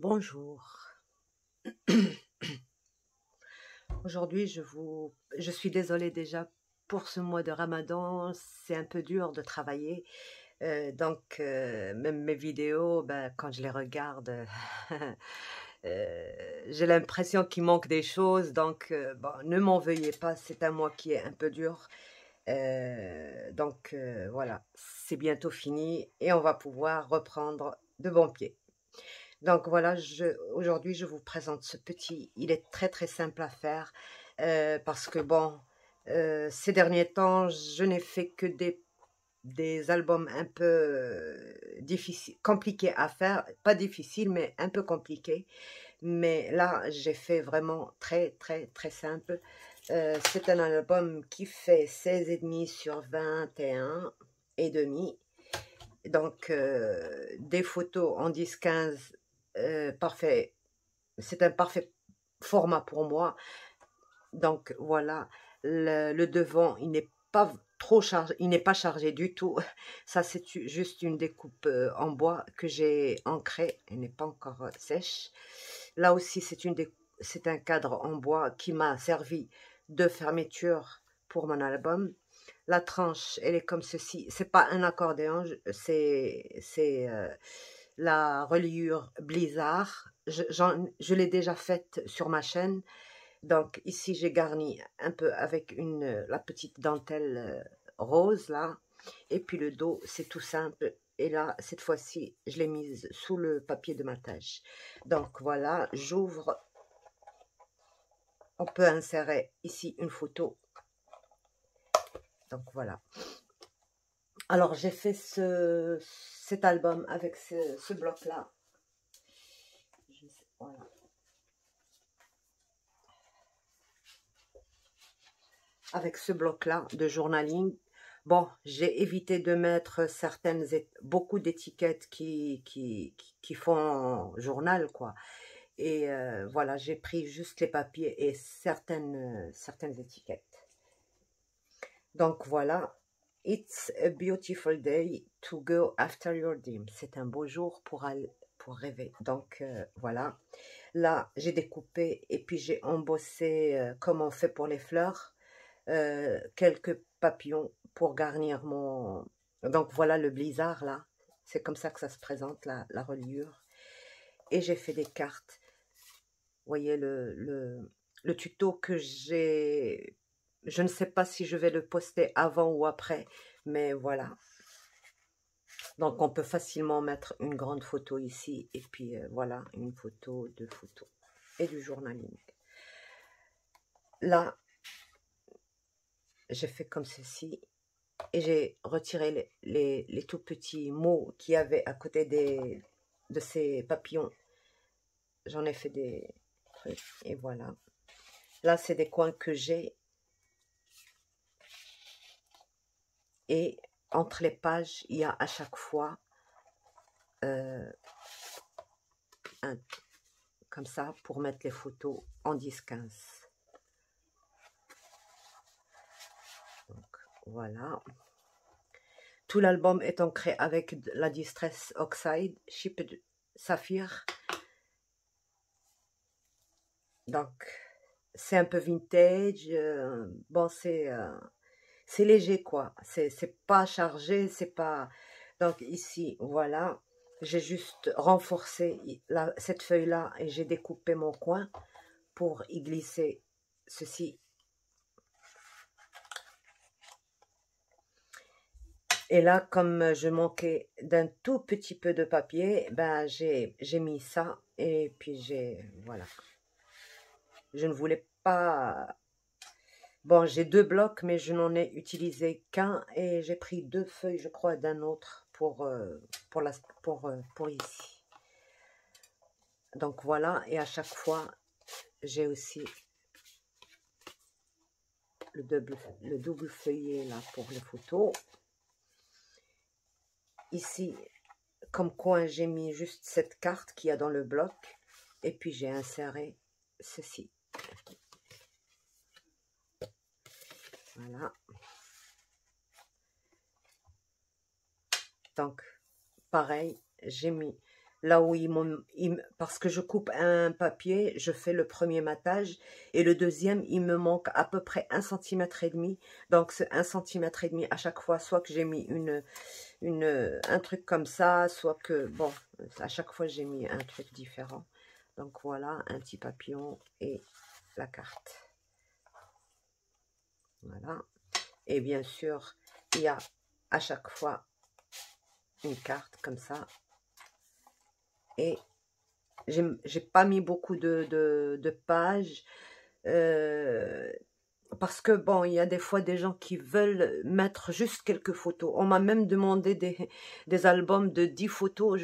Bonjour. Aujourd'hui, je suis désolée déjà pour ce mois de Ramadan. C'est un peu dur de travailler. Même mes vidéos, ben, quand je les regarde, j'ai l'impression qu'il manque des choses. Bon, ne m'en veuillez pas, c'est un mois qui est un peu dur. Voilà, c'est bientôt fini et on va pouvoir reprendre de bons pieds. Donc voilà, aujourd'hui, je vous présente ce petit. Il est très très simple à faire parce que bon, ces derniers temps, je n'ai fait que des albums un peu difficiles, compliqués à faire. Pas difficiles, mais un peu compliqués. Mais là, j'ai fait vraiment très très très simple. C'est un album qui fait 16,5 sur 21,5. Des photos en 10-15, parfait. C'est un parfait format pour moi. Donc voilà, le devant, il n'est pas trop chargé, il n'est pas chargé du tout. Ça, c'est juste une découpe en bois que j'ai ancrée. Elle n'est pas encore sèche. Là aussi, c'est un cadre en bois qui m'a servi de fermeture pour mon album. La tranche, elle est comme ceci. C'est pas un accordéon, c'est la reliure Blizzard. Je l'ai déjà faite sur ma chaîne. Donc ici, j'ai garni un peu avec la petite dentelle rose là. Et puis le dos, c'est tout simple. Et là, cette fois-ci, je l'ai mise sous le papier de matage. Donc voilà, j'ouvre. On peut insérer ici une photo. Donc voilà. Alors, j'ai fait cet album avec ce bloc-là. Voilà. Avec ce bloc-là de journaling. Bon, j'ai évité de mettre beaucoup d'étiquettes qui font journal, quoi. Et voilà, j'ai pris juste les papiers et certaines étiquettes. Donc voilà. It's a beautiful day to go after your dream. C'est un beau jour pour rêver. Donc voilà. Là, j'ai découpé et puis j'ai embossé comme on fait pour les fleurs. Quelques papillons pour garnir mon... Donc voilà le blizzard là. C'est comme ça que ça se présente, la reliure. Et j'ai fait des cartes. Vous voyez le tuto que j'ai... Je ne sais pas si je vais le poster avant ou après, mais voilà. Donc on peut facilement mettre une grande photo ici et puis voilà, une photo, deux photos et du journaling. Là, j'ai fait comme ceci et j'ai retiré les tout petits mots qu'il y avait à côté de ces papillons. J'en ai fait des trucs et voilà. Là, c'est des coins que j'ai. Et entre les pages, il y a à chaque fois comme ça pour mettre les photos en 10-15. Donc voilà. Tout l'album est ancré avec la Distress Oxide Chipped Saphir. Donc c'est un peu vintage. Bon, c'est léger quoi. C'est pas chargé, c'est pas... Donc ici, voilà. J'ai juste renforcé cette feuille-là et j'ai découpé mon coin pour y glisser ceci. Et là, comme je manquais d'un tout petit peu de papier, ben j'ai mis ça et puis voilà. Je ne voulais pas... Bon, j'ai deux blocs, mais je n'en ai utilisé qu'un et j'ai pris deux feuilles, je crois, d'un autre pour ici. Donc voilà, et à chaque fois, j'ai aussi le double feuillet là pour les photos. Ici, comme coin, j'ai mis juste cette carte qu'il y a dans le bloc. Et puis, j'ai inséré ceci. Voilà. Donc, pareil, j'ai mis là où parce que je coupe un papier, je fais le premier matage et le deuxième, il me manque à peu près 1,5 cm. Donc, ce 1,5 cm à chaque fois, soit que j'ai mis un truc comme ça, soit que, bon, à chaque fois, j'ai mis un truc différent. Donc, voilà, un petit papillon et la carte. Voilà. Et bien sûr, il y a à chaque fois une carte comme ça. Et j'ai pas mis beaucoup de pages parce que bon, il y a des fois des gens qui veulent mettre juste quelques photos. On m'a même demandé des albums de 10 photos.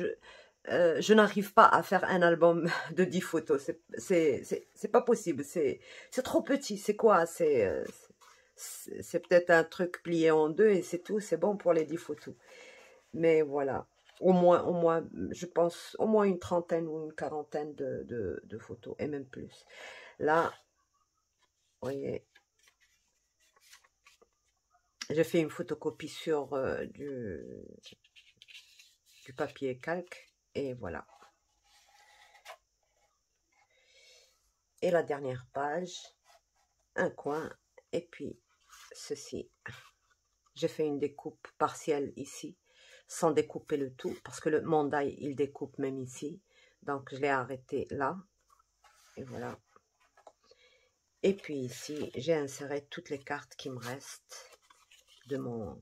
Je n'arrive pas à faire un album de 10 photos. C'est pas possible. C'est trop petit. C'est quoi? C'est peut-être un truc plié en deux et c'est tout. C'est bon pour les 10 photos. Mais voilà. Au moins, je pense, au moins une trentaine ou une quarantaine de photos, et même plus. Là, vous voyez, j'ai fait une photocopie sur du papier calque, et voilà. Et la dernière page, un coin, et puis ceci. J'ai fait une découpe partielle ici, sans découper le tout, parce que le mandaille, il découpe même ici. Donc, je l'ai arrêté là, et voilà. Et puis ici, j'ai inséré toutes les cartes qui me restent de mon...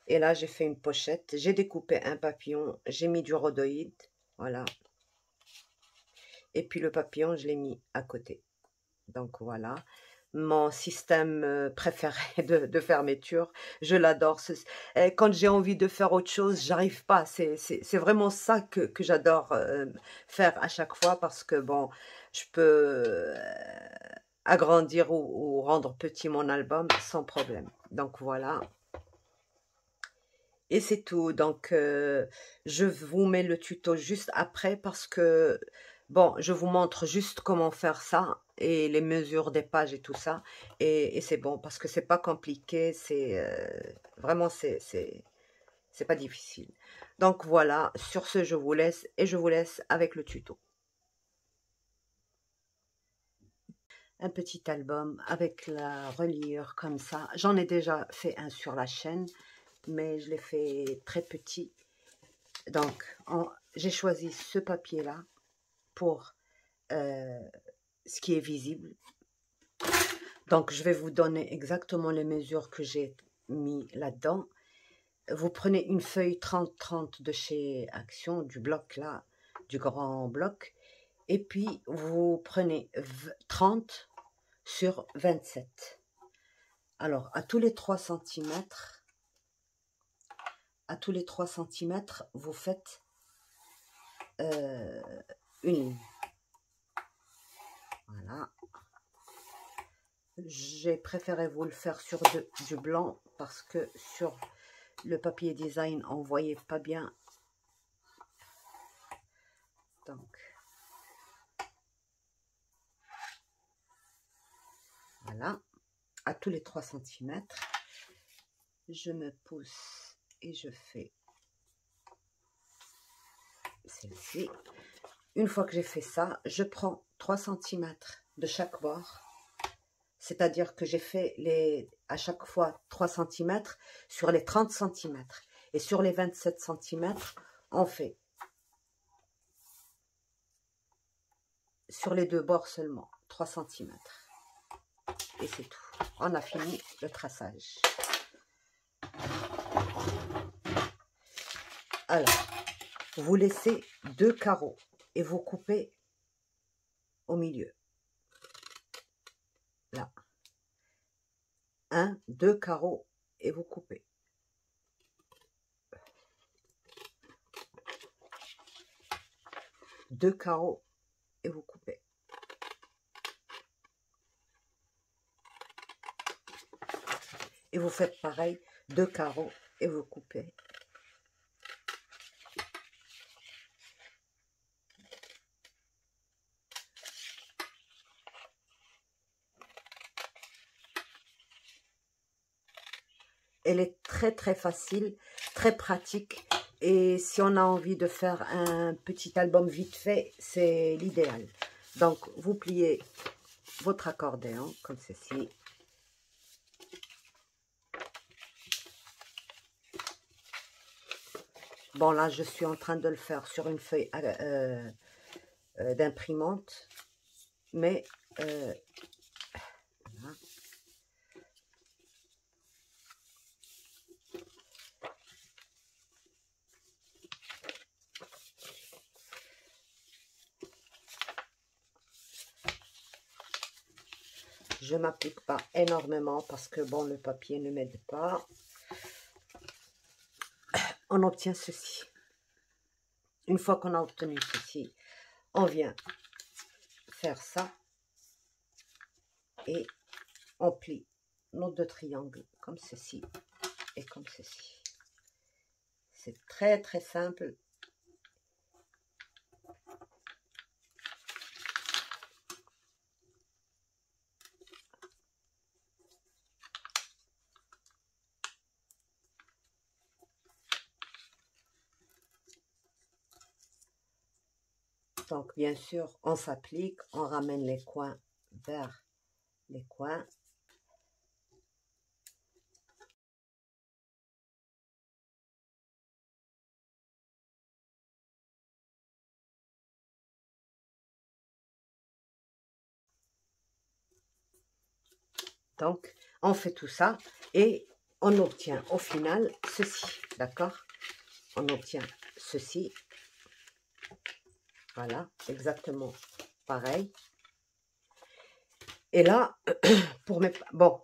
Et là, j'ai fait une pochette. J'ai découpé un papillon. J'ai mis du rhodoïde. Voilà. Et puis le papillon, je l'ai mis à côté. Donc voilà. Mon système préféré de fermeture. Je l'adore. Quand j'ai envie de faire autre chose, j'arrive pas. C'est vraiment ça que j'adore faire à chaque fois parce que bon, je peux agrandir ou rendre petit mon album sans problème. Donc voilà. Et c'est tout. Donc je vous mets le tuto juste après parce que bon, je vous montre juste comment faire ça et les mesures des pages et tout ça. Et c'est bon parce que c'est pas compliqué. C'est vraiment c'est pas difficile. Donc voilà. Sur ce, je vous laisse et je vous laisse avec le tuto. Un petit album avec la reliure comme ça. J'en ai déjà fait un sur la chaîne, mais je l'ai fait très petit. Donc, j'ai choisi ce papier-là pour ce qui est visible. Donc, je vais vous donner exactement les mesures que j'ai mis là-dedans. Vous prenez une feuille 30-30 de chez Action, du bloc là, du grand bloc. Et puis, vous prenez 30 sur 27. Alors, à tous les 3 cm, vous faites une ligne. Voilà. J'ai préféré vous le faire sur du blanc parce que sur le papier design, on ne voyait pas bien. Donc, voilà. À tous les 3 cm, je me pousse et je fais celle-ci. Une fois que j'ai fait ça, je prends 3 cm de chaque bord. C'est-à-dire que j'ai fait à chaque fois 3 cm sur les 30 cm. Et sur les 27 cm, on fait sur les deux bords seulement 3 cm. Et c'est tout. On a fini le traçage. Alors, vous laissez 2 carreaux et vous coupez au milieu. Là. 1, 2 carreaux et vous coupez. Deux carreaux et vous coupez. Et vous faites pareil, 2 carreaux et vous coupez. Elle est très très facile, très pratique Et si on a envie de faire un petit album vite fait, c'est l'idéal. Donc, vous pliez votre accordéon comme ceci. Bon, là, je suis en train de le faire sur une feuille d'imprimante. Mais, voilà. Je ne m'applique pas énormément parce que, bon, le papier ne m'aide pas. On obtient ceci. Une fois qu'on a obtenu ceci, on vient faire ça et on plie nos deux triangles comme ceci et comme ceci. C'est très très simple. Donc, bien sûr, on s'applique, on ramène les coins vers les coins. Donc, on fait tout ça et on obtient au final ceci, d'accord? On obtient ceci. Voilà, exactement pareil. Et là, pour mes... Bon,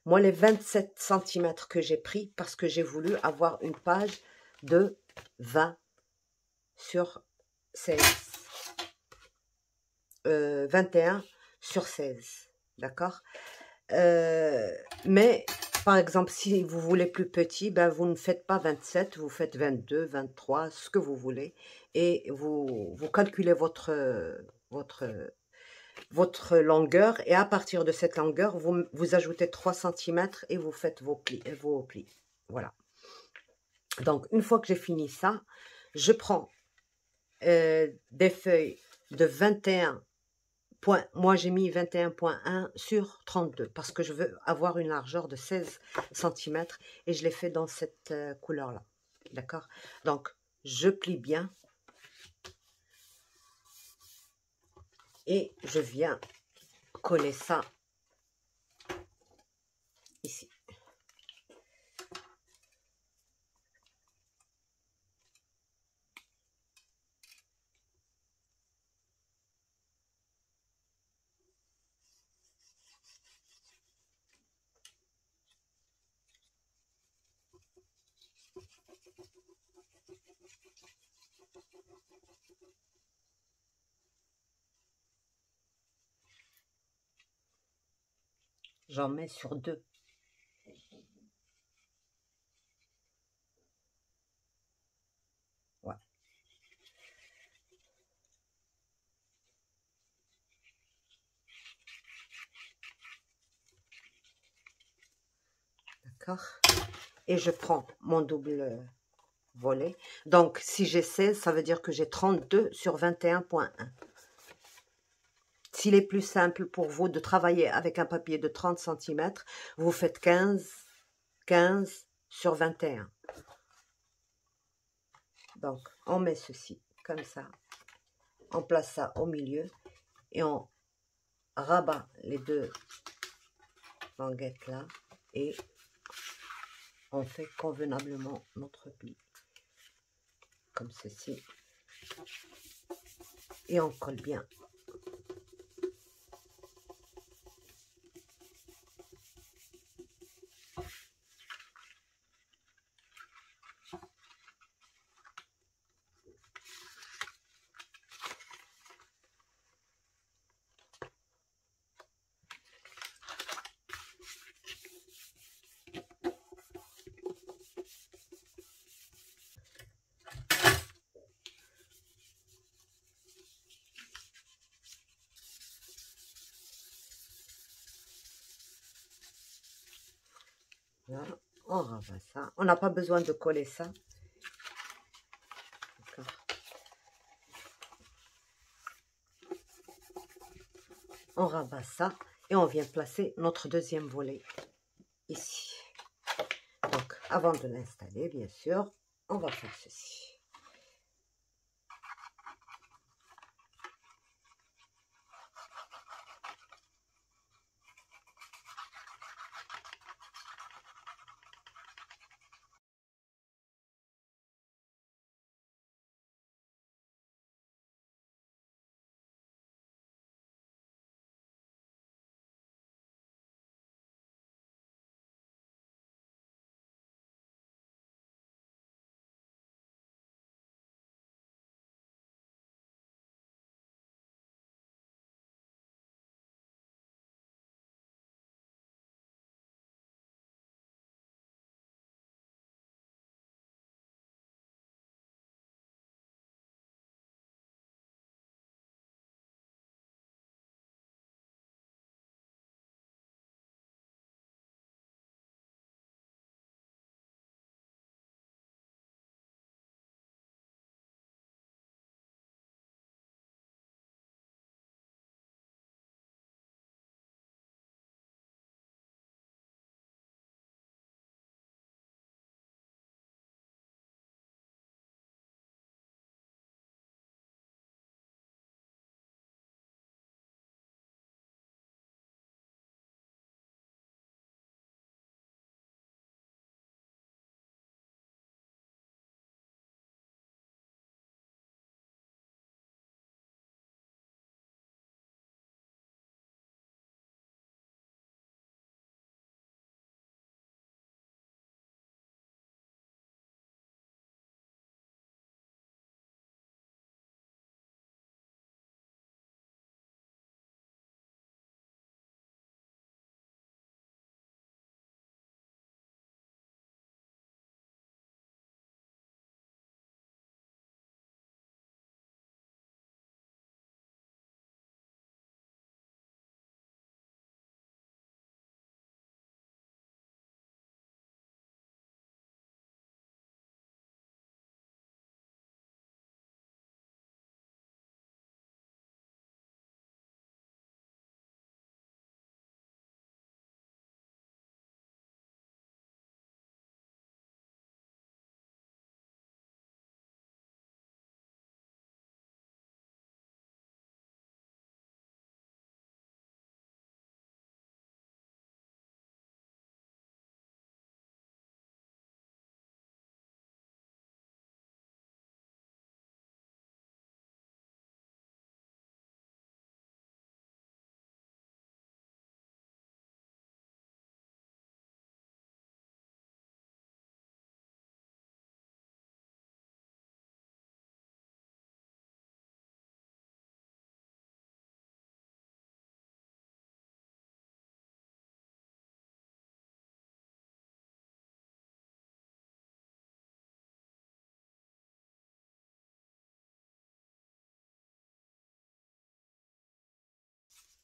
moi, les 27 cm que j'ai pris, parce que j'ai voulu avoir une page de 20 sur 16. 21 sur 16, d'accord? Mais, par exemple, si vous voulez plus petit, ben, vous ne faites pas 27, vous faites 22, 23, ce que vous voulez. Et vous calculez votre longueur. Et à partir de cette longueur, vous ajoutez 3 cm et vous faites vos plis. Voilà. Donc, une fois que j'ai fini ça, je prends des feuilles de 21 points. Moi, j'ai mis 21,1 sur 32 parce que je veux avoir une largeur de 16 cm et je l'ai fait dans cette couleur-là. D'accord? Donc, je plie bien et je viens coller ça ici. J'en mets sur 2. Ouais. D'accord? Et je prends mon double volet. Donc, si j'ai 16, ça veut dire que j'ai 32 sur 21,1. S'il est plus simple pour vous de travailler avec un papier de 30 cm, vous faites 15 sur 21. Donc, on met ceci comme ça. On place ça au milieu et on rabat les deux languettes là et on fait convenablement notre pli. Comme ceci. Et on colle bien. Là, on rabat ça. On n'a pas besoin de coller ça. on rabat ça et on vient placer notre deuxième volet ici. Donc, avant de l'installer, bien sûr, on va faire ceci.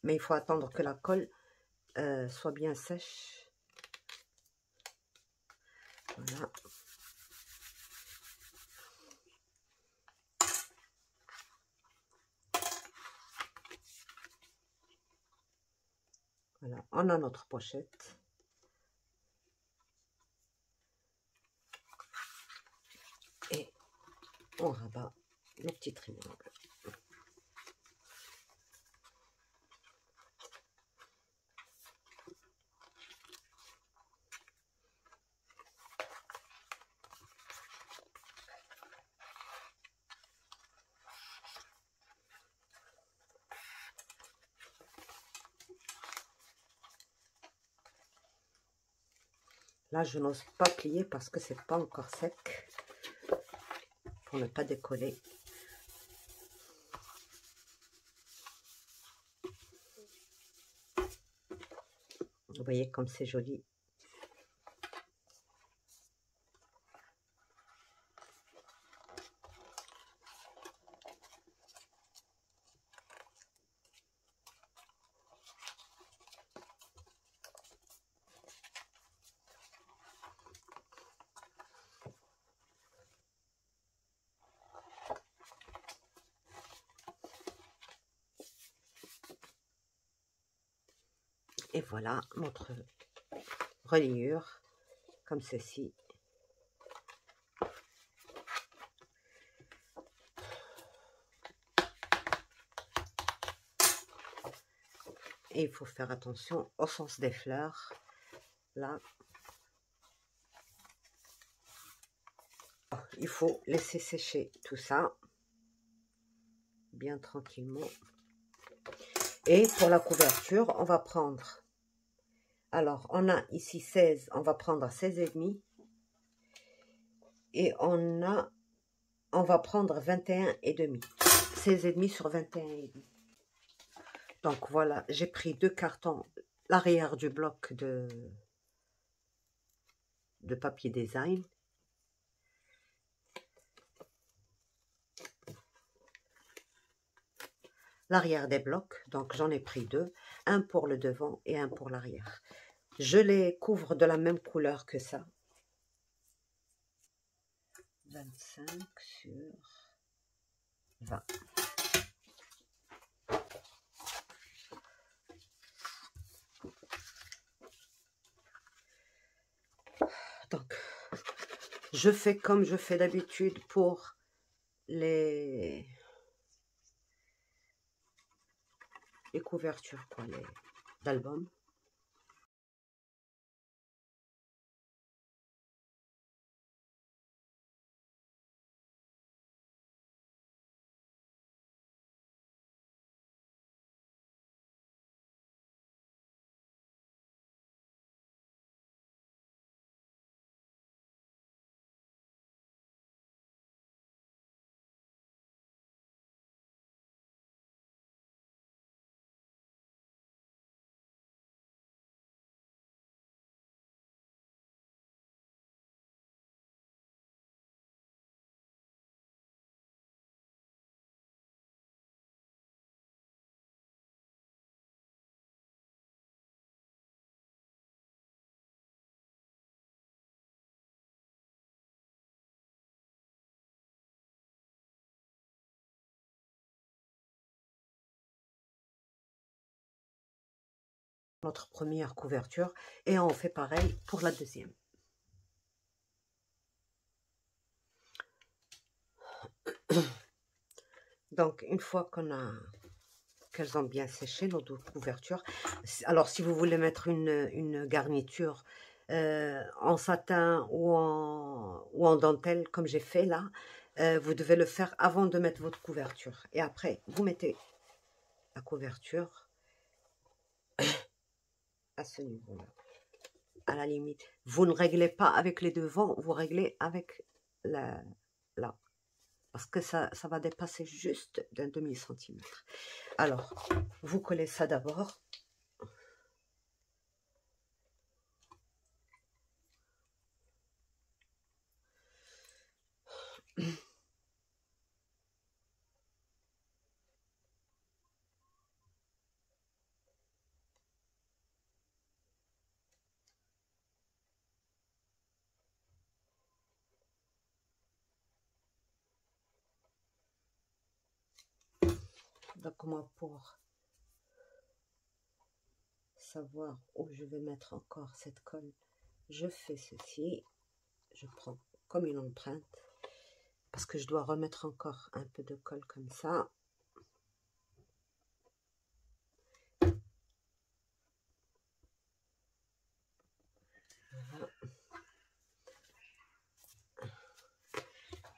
Mais il faut attendre que la colle soit bien sèche. Voilà. Voilà, on a notre pochette. Et on rabat nos petits triangles. Là, je n'ose pas plier parce que c'est pas encore sec pour ne pas décoller. Vous voyez comme c'est joli. Et voilà notre reliure, comme ceci. Et il faut faire attention au sens des fleurs. Là, il faut laisser sécher tout ça, bien tranquillement. Et pour la couverture, on va prendre, alors on a ici 16, on va prendre 16,5. Et on va prendre 21,5. 16,5 sur 21,5. Donc voilà, j'ai pris 2 cartons, l'arrière du bloc de papier design. L'arrière des blocs, donc j'en ai pris 2, un pour le devant et un pour l'arrière. Je les couvre de la même couleur que ça. 25 sur 20. Donc, je fais comme je fais d'habitude pour les couvertures d'albums. Notre première couverture et on fait pareil pour la deuxième. Donc une fois qu'elles ont bien séché nos deux couvertures, alors si vous voulez mettre une garniture en satin ou en dentelle comme j'ai fait là, vous devez le faire avant de mettre votre couverture et après vous mettez la couverture à ce niveau-là. À la limite, vous ne réglez pas avec les devants, vous réglez avec là, parce que ça va dépasser juste d'un demi-centimètre. Alors, vous collez ça d'abord. Donc moi, pour savoir où je vais mettre encore cette colle, je fais ceci. Je prends comme une empreinte parce que je dois remettre encore un peu de colle comme ça. Voilà.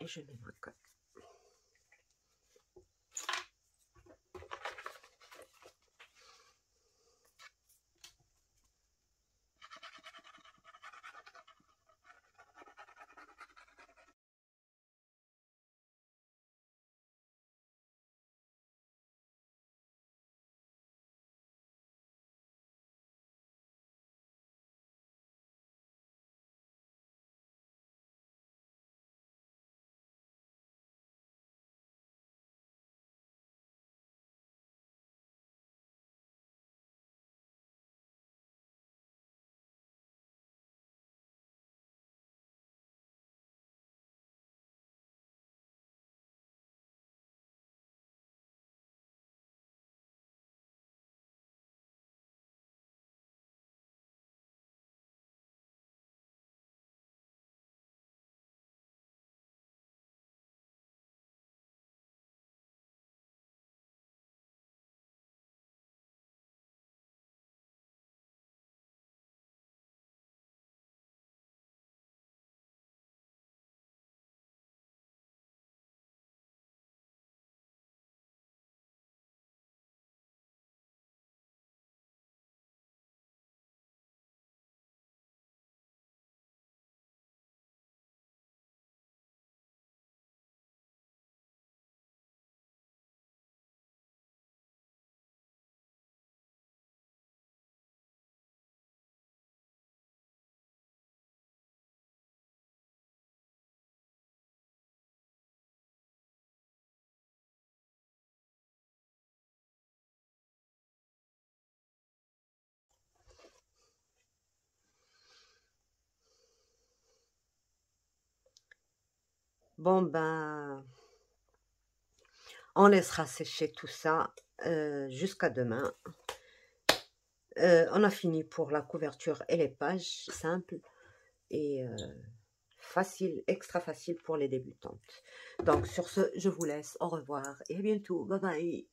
Et je mets ma colle. Bon, ben, on laissera sécher tout ça jusqu'à demain. On a fini pour la couverture et les pages, simples et facile, extra facile pour les débutantes. Donc sur ce, je vous laisse, au revoir et à bientôt, bye bye.